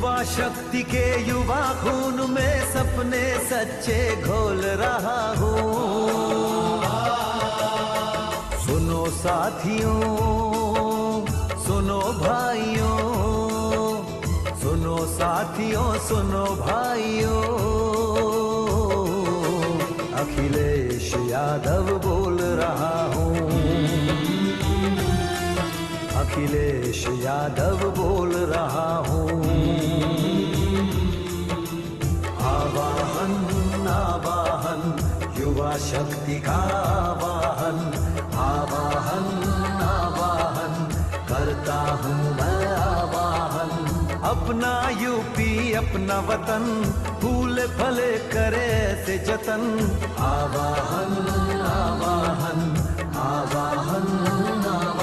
युवा शक्ति के युवा खून में सपने सच्चे घोल रहा हूँ। सुनो साथियों, सुनो भाइयों, सुनो साथियों, सुनो भाइयों, अखिलेश यादव बोल रहा हूँ। अखिलेश यादव बोल रहा हूँ। आवाहन आवाहन युवा शक्ति का आवाहन, आवाहन आवाहन करता हूँ मैं आवाहन। अपना यूपी अपना वतन फूले फले करे से जतन। आवाहन आवाहन आवाहन आवाहन।